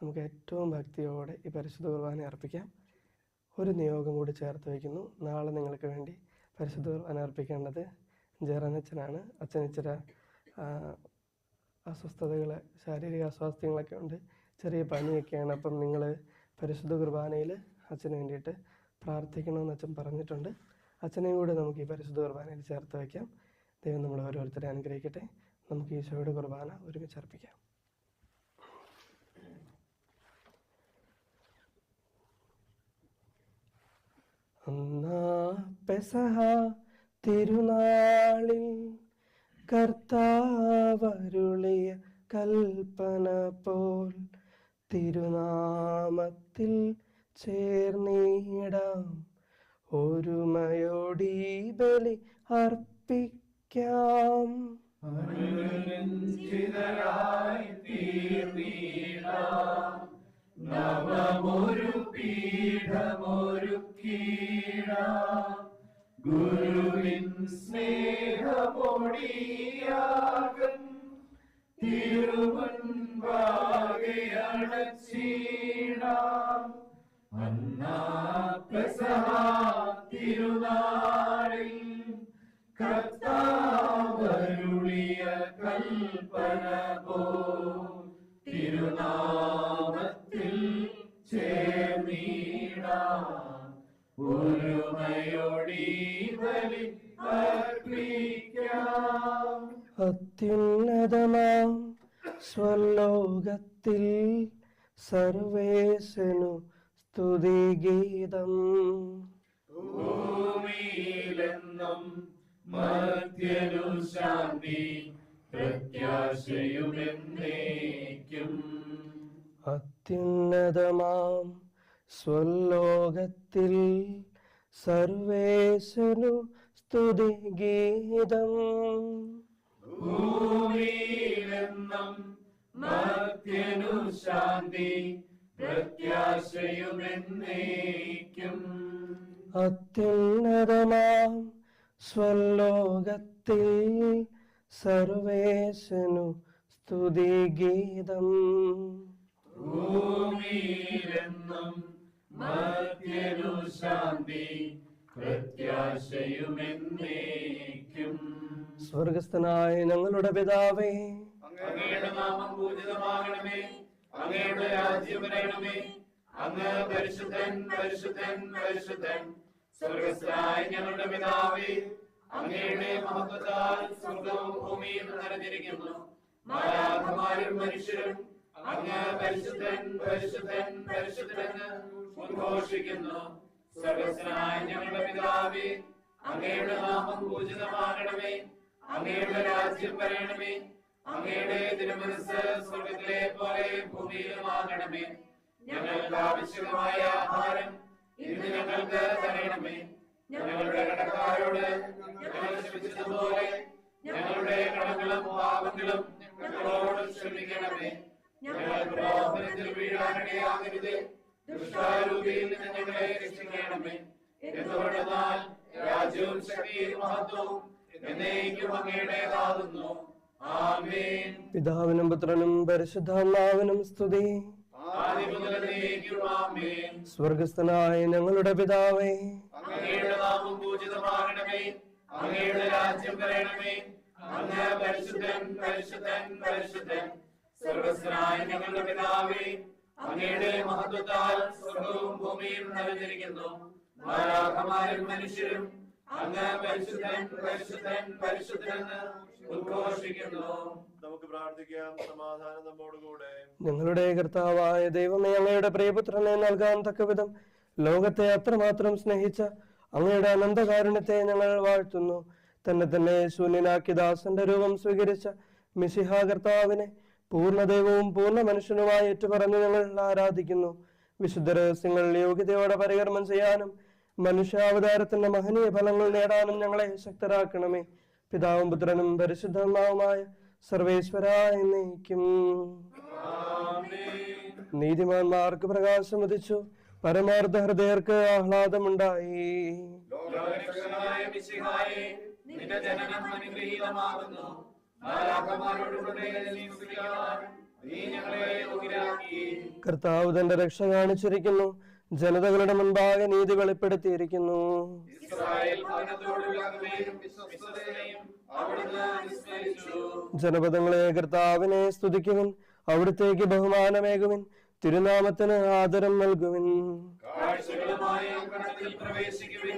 നമുക്ക് ഏറ്റവും ഭക്തിയോടെ ഈ പരിശുദ്ധ കുർബാന അർപ്പിക്കാം. ഒരു നിയോഗം കൂടി ചേർത്ത് വയ്ക്കുന്നു. നാളെ നിങ്ങൾക്ക് വേണ്ടി പരിശുദ്ധ കുർബാന അർപ്പിക്കേണ്ടത് ജെറനച്ചനാണ്. അച്ഛനിച്ചിര അസ്വസ്ഥതകൾ, ശാരീരിക അസ്വാസ്ഥ്യങ്ങളൊക്കെ ഉണ്ട്, ചെറിയ പനിയൊക്കെയാണ്. അപ്പം നിങ്ങൾ പരിശുദ്ധ കുർബാനയിൽ അച്ഛന് വേണ്ടിയിട്ട് പ്രാർത്ഥിക്കണമെന്ന് അച്ഛൻ പറഞ്ഞിട്ടുണ്ട്. അച്ഛനെയും കൂടെ നമുക്ക് ഈ പരിശുദ്ധ കുർബാനയിൽ ചേർത്ത് വയ്ക്കാം. ദൈവം നമ്മൾ ഓരോരുത്തരെ അനുഗ്രഹിക്കട്ടെ. നമുക്ക് ഈശോയുടെ കുർബാന ഒരുമിച്ച് അർപ്പിക്കാം. പെസഹ തിരുനാളിൽ കർത്താവരുളിയ കൽപ്പന പോൽ തിരുനാമത്തിൽ ചേർന്നിടാം. ഒരുമയോടി ബലി അർപ്പിക്കാം. നവമൊരു പീഠമൊരുക്കീടാം. ഗുരുവിൻ സ്നേഹമൊടിയാകും തിരുമുൻപാകെ അടച്ചിടാം. അന്നാ പെസഹ തിരുനാളിൽ കർത്താവരുളിയ കൽപ്പന പോൽ തിരുനാമത്തിൽ ചേർന്നിടാം. ഒരുമയോടി ബലി അർപ്പിക്കാം. അത്യുന്നതമാം സ്വലോകത്തിൽ സർവേശനു സ്തുതിഗീതം. ഭൂമിയിലെന്നും മർത്യനു ശാന്തി പ്രത്യാശയുമെന്നേക്കും. അത്യുന്നതമാം സ്വലോകത്തിൽ സർവേശനു സ്തുതിഗീതം. ഭൂമിയിലെന്നും മർത്യനു ശാന്തി പ്രത്യാശയുമെന്നേക്കും. അത്യുന്നതമാം സ്വലോകത്തിൽ സർവേശനു സ്തുതിഗീതം. ഭൂമിയിലെന്നും മർത്യനു ശാന്തി പ്രത്യാശയുമെന്നേക്കും. സ്വർഗസ്ഥനായ ഞങ്ങളുടെ പിതാവേ, അങ്ങയുടെ നാമം പൂജിതമാകണമേ. അങ്ങയുടെ രാജ്യം വരണമേ. അങ്ങ് പരിശുദ്ധൻ പരിശുദ്ധൻ പരിശുദ്ധൻ. സ്വർഗസ്ഥനായ ഞങ്ങളുടെ പിതാവേ, അങ്ങയുടെ മഹത്വത്താൽ സ്വർഗവും ഭൂമിയും നിറഞ്ഞിരിക്കുന്നു. മാലാഖമാരും മനുഷ്യരും അങ്ങ് പരിശുദ്ധൻ പരിശുദ്ധൻ പരിശുദ്ധനെന്ന് ഉദ്ഘോഷിക്കുന്നു. സ്വർഗസ്ഥനായ ഞങ്ങളുടെ പിതാവേ, അങ്ങയുടെ നാമം പൂജിതമാകണമേ. അങ്ങയുടെ രാജ്യം വരണമേ. അങ്ങയുടെ തിരുമനസ്സ് സ്വർഗത്തിലെ പോലെ ഭൂമിയിലുമാകണമേ. ഞങ്ങൾക്ക് ആവശ്യമായ ആഹാരം ഇന്ന് ഞങ്ങൾക്ക് തരണമേ. ഞങ്ങളുടെ കടക്കാരോട് ഞങ്ങൾ ക്ഷമിച്ചതുപോലെ ഞങ്ങളുടെ കടങ്ങളും പാപങ്ങളും ഞങ്ങളോട് ക്ഷമിക്കണമേ. ഞങ്ങൾ പ്രലോഭനത്തിൽ വീഴാനിടയാകരുത്. ദുഷ്ടാരൂപിയിൽ നിന്ന് ഞങ്ങളെ രക്ഷിക്കണമേ. എന്തുകൊണ്ടെന്നാൽ രാജ്യവും ശക്തിയും മഹത്വവും എന്നേക്കും അങ്ങയുടേതാകുന്നു. ആമേൻ. പിതാവിനും പുത്രനും പരിശുദ്ധാത്മാവിനും സ്തുതി. സ്വർഗസ്ഥനായ ഞങ്ങളുടെ പിതാവേ, അങ്ങയുടെ നാമം പൂജിതമാകണമേ. അങ്ങയുടെ രാജ്യം വരണമേ. അങ്ങ് പരിശുദ്ധൻ പരിശുദ്ധൻ പരിശുദ്ധൻ. സ്വർഗസ്ഥനായ ഞങ്ങളുടെ പിതാവേ, അങ്ങയുടെ മഹത്വത്താൽ സ്വർഗവും ഭൂമിയും നിറഞ്ഞിരിക്കുന്നു. മാലാഖമാരും മനുഷ്യരും അങ്ങ് പരിശുദ്ധൻ പരിശുദ്ധൻ പരിശുദ്ധനെന്ന് ഉദ്ഘോഷിക്കുന്നു. നമുക്ക് പ്രാർത്ഥിക്കാം. സമാധാനം നമ്മോടുകൂടെ. ഞങ്ങളുടെ കർത്താവായ ദൈവമേ, അങ്ങയുടെ പ്രിയപുത്രനെ നൽകാൻ തക്കവിധം ലോകത്തെ അത്രമാത്രം സ്നേഹിച്ച അങ്ങയുടെ അനന്തകാരുണ്യത്തെ ഞങ്ങൾ വാഴ്ത്തുന്നു. തന്നെ ശൂന്യനാക്കി ദാസന്റെ രൂപം സ്വീകരിച്ച മിശിഹാ കർത്താവിനെ പൂർണ്ണദൈവവും പൂർണ്ണ മനുഷ്യനുമായി ഏറ്റുപറഞ്ഞ് ഞങ്ങൾ ആരാധിക്കുന്നു. വിശുദ്ധ രഹസ്യങ്ങൾ യോഗ്യതയോടെ പരികർമ്മം ചെയ്യാനും മനുഷ്യാവതാരത്തിന്റെ മഹനീയ ഫലങ്ങൾ നേടാനും ഞങ്ങളെ ശക്തരാക്കണമേ. പിതാവും പുത്രനും പരിശുദ്ധാത്മാവുമായ സർവേശ്വര എന്നേക്കും. നീതിമാന്മാർക്ക് പ്രകാശം ഉദിച്ചു, പരമാർത്ഥ ഹൃദയർക്ക് ആഹ്ലാദമുണ്ടായി. നിന്റെ ജനനം അനുഗ്രഹീതമാകുന്നു. മാലാഖമാരോടുകൂടെ നീ ഞങ്ങളെ യോഗ്യരാക്കി. കർത്താവ് തന്റെ രക്ഷ കാണിച്ചിരിക്കുന്നു, ജനതകളുടെ മുൻപാകെ നീതി വെളിപ്പെടുത്തിയിരിക്കുന്നു. ഇസ്രായേൽ ഭവനത്തോടുള്ള കൃപയും വിശ്വസ്തതയും അവിടുന്ന് വിസ്മരിച്ചു. ജനപദങ്ങളെ കർത്താവിനെ സ്തുതിക്കുവിൻ, അവിടുത്തേക്ക് ബഹുമാനമേകുവിൻ, തിരുനാമത്തിന് ആദരം നൽകുവിൻ. കാഴ്ചകളുമായി അങ്കണത്തിൽ പ്രവേശിക്കുവിൻ,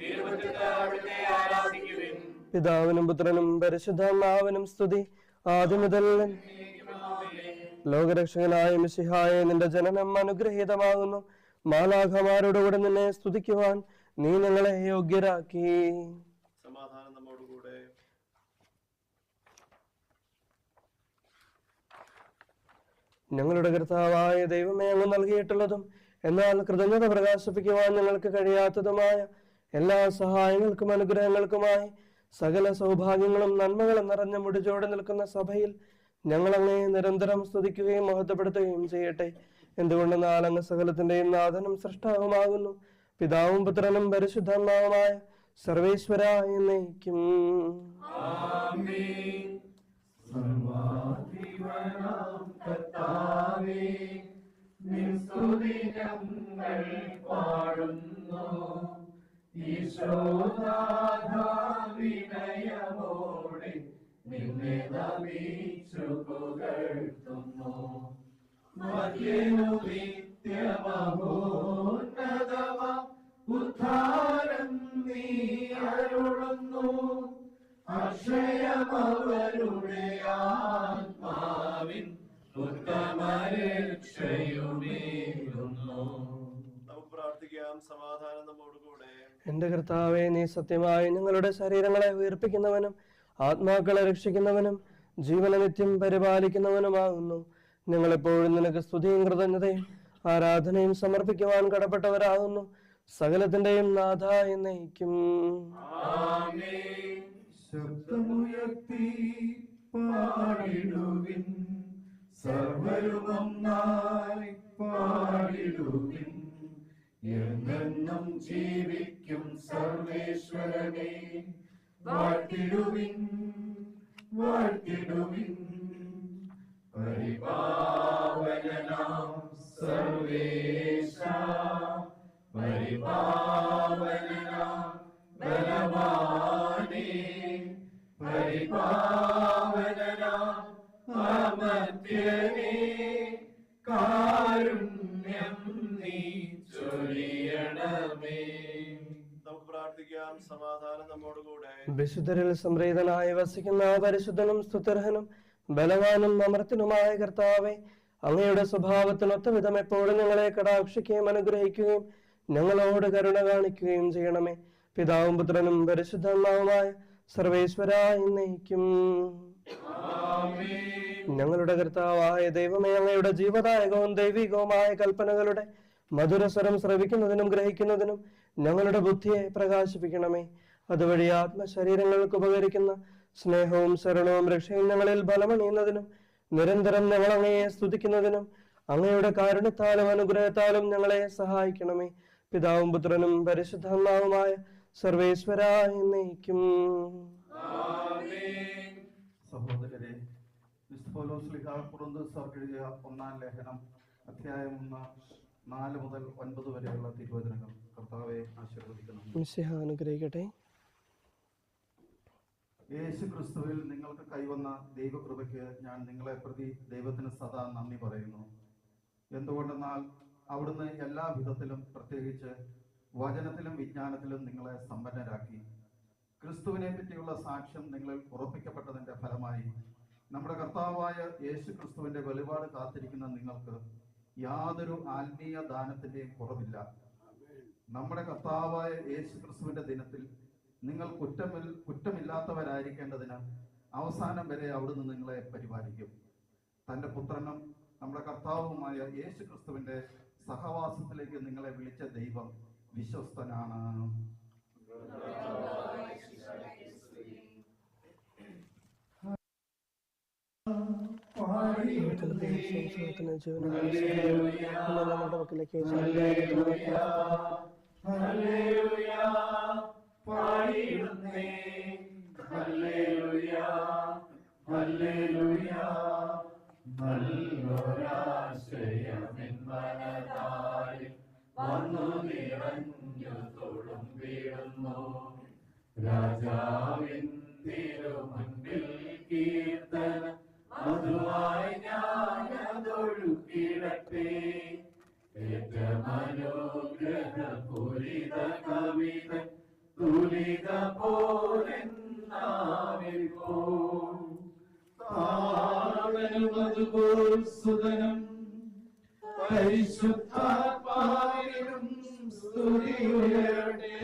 തിരുമുറ്റത്ത് അവിടുത്തെ ആരാധിക്കുവിൻ. പിതാവിനും പുത്രനും പരിശുദ്ധാത്മാവിനും സ്തുതി, ആദ്യം മുതൽ. ലോകരക്ഷകനായ മിശിഹായെ, നിന്റെ ജനനം അനുഗ്രഹീതമാകുന്നു. മാലാഖമാരോടുകൂടെ നിന്നെ സ്തുതിക്കുവാൻ നീ ഞങ്ങളെ യോഗ്യരാക്കി. സമാധാനം നമ്മോടുകൂടെ. ഞങ്ങളുടെ കർത്താവായ ദൈവമേ, അങ്ങ് നൽകിയിട്ടുള്ളതും എന്നാൽ കൃതജ്ഞത പ്രകാശിപ്പിക്കുവാൻ ഞങ്ങൾക്ക് കഴിയാത്തതുമായ എല്ലാ സഹായങ്ങൾക്കും അനുഗ്രഹങ്ങൾക്കുമായി സകല സൗഭാഗ്യങ്ങളും നന്മകളും നിറഞ്ഞ മുടിചോടെ നിൽക്കുന്ന സഭയിൽ ഞങ്ങൾ അങ്ങേ നിരന്തരം സ്തുതിക്കുകയും മഹത്വപ്പെടുത്തുകയും ചെയ്യട്ടെ. എന്തുകൊണ്ടെന്നാൽ അങ്ങ് സകലത്തിന്റെയും നാഥനും സൃഷ്ടാവുമാകുന്നു. പിതാവും പുത്രനും പരിശുദ്ധാത്മാവുമായ സർവേശ്വര എന്നേക്കും. വിനയമോടെ നിന്നെ നമിച്ചു പുകഴ്ത്തുന്നു. നിത്യമഹോന്നതമാം ഉദ്ധാരം നീ അരുളുന്നു. അക്ഷയമവരുടെ ആത്മാവിൻ ഉത്തമരക്ഷയുമേകുന്നു. നമുക്ക് പ്രാർത്ഥിക്കാം. സമാധാനം നമ്മോടുകൂടെ. എന്റെ കർത്താവെ, നീ സത്യമായി ഞങ്ങളുടെ ശരീരങ്ങളെ ഉയർപ്പിക്കുന്നവനും ആത്മാക്കളെ രക്ഷിക്കുന്നവനും ജീവന നിത്യം പരിപാലിക്കുന്നവനുമാകുന്നു. ഞങ്ങളെപ്പോഴും നിനക്ക് സ്തുതിയും കൃതജ്ഞതയും ആരാധനയും സമർപ്പിക്കുവാൻ കടപ്പെട്ടവരാകുന്നു. സകലത്തിന്റെയും നാഥ എന്നേക്കും. ശബ്ദമുയർത്തി പാടിടുവിൻ, സർവരുമൊന്നായി പാടിടുവിൻ. എന്നെന്നും ജീവിക്കും സർവേശ്വരനെ വാഴ്ത്തിടുവിൻ, വാഴ്ത്തിടുവിൻ. പരിപാവനാം സർവേശ, പരിപാവനാം ബലവാനേ, പരിപാവനാം അമർത്യനേ, കാരുണ്യം നീ ചൊരിയണമേ. നമുക്ക് പ്രാർത്ഥിക്കാം. സമാധാനം നമ്മോടുകൂടെ. വിശുദ്ധരിൽ സംപ്രീതനായി വസിക്കുന്ന പരിശുദ്ധനും സ്തുത്യർഹനും ബലവാനും അമർത്തിനുമായ കർത്താവെ, അങ്ങയുടെ സ്വഭാവത്തിനൊത്ത വിധം എപ്പോഴും ഞങ്ങളെ കടാക്ഷിക്കുകയും അനുഗ്രഹിക്കുകയും ഞങ്ങളോട് കരുണ കാണിക്കുകയും ചെയ്യണമേ. പിതാവും പുത്രനും പരിശുദ്ധാത്മാവുമായ സർവേശ്വര എന്നേക്കും. ഞങ്ങളുടെ കർത്താവായ ദൈവമേ, അങ്ങയുടെ ജീവദായകവും ദൈവികവുമായ കൽപ്പനകളുടെ മധുരസ്വരം ശ്രവിക്കുന്നതിനും ഗ്രഹിക്കുന്നതിനും ഞങ്ങളുടെ ബുദ്ധിയെ പ്രകാശിപ്പിക്കണമേ. അതുവഴി ആത്മശരീരങ്ങൾക്ക് ഉപകരിക്കുന്ന സ്നേഹവും ശരണവും രക്ഷയും ഞങ്ങളിൽ ബലമണിയുന്നതിനും നിരന്തരം ഞങ്ങൾ അങ്ങയെ സ്തുതിക്കുന്നതിനും അങ്ങയുടെ കാരുണ്യത്താലും അനുഗ്രഹത്താലും ഞങ്ങളെ സഹായിക്കണമേ. പിതാവും പുത്രനും പരിശുദ്ധാത്മാവുമായ സർവേശ്വര എന്നേക്കും. സഹോദരരെ, വിശുദ്ധ പൗലോസ് ശ്ലീഹ കൊരിന്ത്യർ എഴുതിയ 1-ാം ലേഖനം അധ്യായം 4 മുതൽ 9 വരെയുള്ള തിരുവചനങ്ങൾ കർത്താവെ ആശീർവദിക്കണം. മിശിഹ അനുഗ്രഹിക്കട്ടെ. യേശു ക്രിസ്തുവിൽ നിങ്ങൾക്ക് കൈവന്ന ദൈവകൃപയ്ക്ക് ഞാൻ നിങ്ങളെ പ്രതി ദൈവത്തിന് സദാ നന്ദി പറയുന്നു. എന്തുകൊണ്ടെന്നാൽ അവിടുന്ന് എല്ലാ വിധത്തിലും, പ്രത്യേകിച്ച് വചനത്തിലും വിജ്ഞാനത്തിലും നിങ്ങളെ സമ്പന്നരാക്കി. ക്രിസ്തുവിനെ പറ്റിയുള്ള സാക്ഷ്യം നിങ്ങളിൽ ഉറപ്പിക്കപ്പെട്ടതിന്റെ ഫലമായി നമ്മുടെ കർത്താവായ യേശു ക്രിസ്തുവിന്റെ വെളിപാട് കാത്തിരിക്കുന്ന നിങ്ങൾക്ക് യാതൊരു ആത്മീയ ദാനത്തിന്റെയും കുറവില്ല. നമ്മുടെ കർത്താവായ യേശു ക്രിസ്തുവിന്റെ ദിനത്തിൽ നിങ്ങൾ കുറ്റമില്ലാത്തവരായിരിക്കേണ്ടതിന് അവസാനം വരെ അവിടുന്ന് നിങ്ങളെ പരിപാലിക്കും. തന്റെ പുത്രനും നമ്മുടെ കർത്താവുമായ യേശു ക്രിസ്തുവിന്റെ സഹവാസത്തിലേക്ക് നിങ്ങളെ വിളിച്ച ദൈവം വിശ്വസ്തനാണ്. നമ്മുടെ മക്കളിലേക്ക് ഹല്ലേലൂയ, ഹല്ലേലൂയ, നല്ലൊരാശയമെൻ മനതാരിൽ വന്നു നിറഞ്ഞു തൊടുമ്പിടുന്നു. രാജാവിൻ തിരുമുൻപിൽ കീർത്തന മധുവായി ഞാനതൊഴുക്കിടട്ടെ. ഏറ്റമനുഗ്രഹപൂരിത കവിത തുലിത പോലെന്നാവിൽ പോ. താവനും അതുപോൽ സുതനും പരിശുദ്ധാത്മാവിനും സ്തുതിയുയരട്ടെ.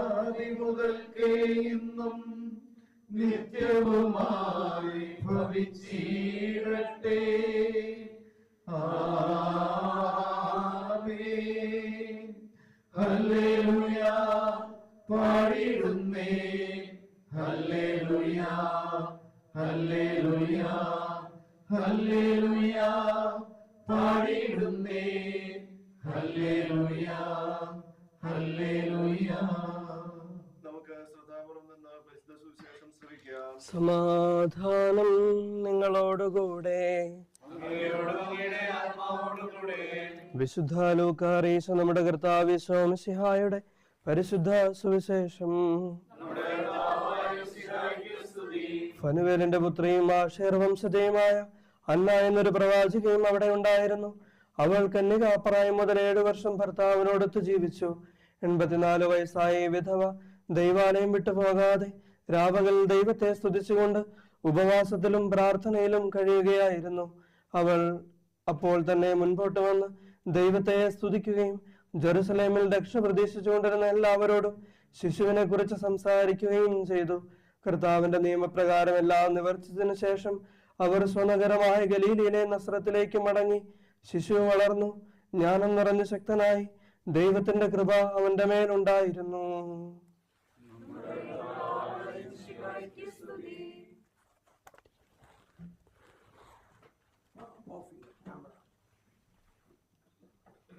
ആദിമുതൽക്കേ ഇന്നും നിത്യവുമായി ഭവിച്ചിടട്ടെ. ആമേൻ. ഹല്ലേലൂയ പാടിടുന്നേ. ഹല്ലേലൂയ ഹല്ലേലൂയ ഹല്ലേലൂയ പാടിടുന്നേ. ഹല്ലേലൂയ ഹല്ലേലൂയ. നമുക്ക് ശ്രദ്ധാപൂർവം നിന്ന് പരിശുദ്ധ സുവിശേഷം ശ്രവിക്കാം. സമാധാനം നിങ്ങളോടുകൂടെ. വിശുദ്ധ ലൂക്കാറീശ നമ്മുടെ കർത്താവ് മിശിഹായുടെ പരിശുദ്ധ സുവിശേഷം. ഫനുവേലിന്റെ പുത്രിയും ആഷേർ വംശജയുമായ അന്ന എന്നൊരു പ്രവാചകയും അവിടെ ഉണ്ടായിരുന്നു. അവൾ കന്യകാപ്രായം മുതൽ 7 വർഷം ഭർത്താവിനോടൊത്ത് ജീവിച്ചു. 84 വയസ്സായ വിധവ ദൈവാലയം വിട്ടുപോകാതെ രാപകൽ ദൈവത്തെ സ്തുതിച്ചുകൊണ്ട് ഉപവാസത്തിലും പ്രാർത്ഥനയിലും കഴിയുകയായിരുന്നു. അവൾ അപ്പോൾ തന്നെ മുൻപോട്ട് വന്ന് ദൈവത്തെ സ്തുതിക്കുകയും ജെറുസലേമിൽ രക്ഷ പ്രതീക്ഷിച്ചുകൊണ്ടിരുന്ന എല്ലാവരോടും ശിശുവിനെ കുറിച്ച് സംസാരിക്കുകയും ചെയ്തു. കർത്താവിന്റെ നിയമപ്രകാരം എല്ലാം നിവർത്തിച്ചതിനു ശേഷം അവർ സ്വനഗരമായ ഗലീലയിലെ നസ്രത്തിലേക്ക് മടങ്ങി. ശിശു വളർന്നു ജ്ഞാനം നിറഞ്ഞ ശക്തനായി. ദൈവത്തിന്റെ കൃപ അവന്റെ മേലുണ്ടായിരുന്നു.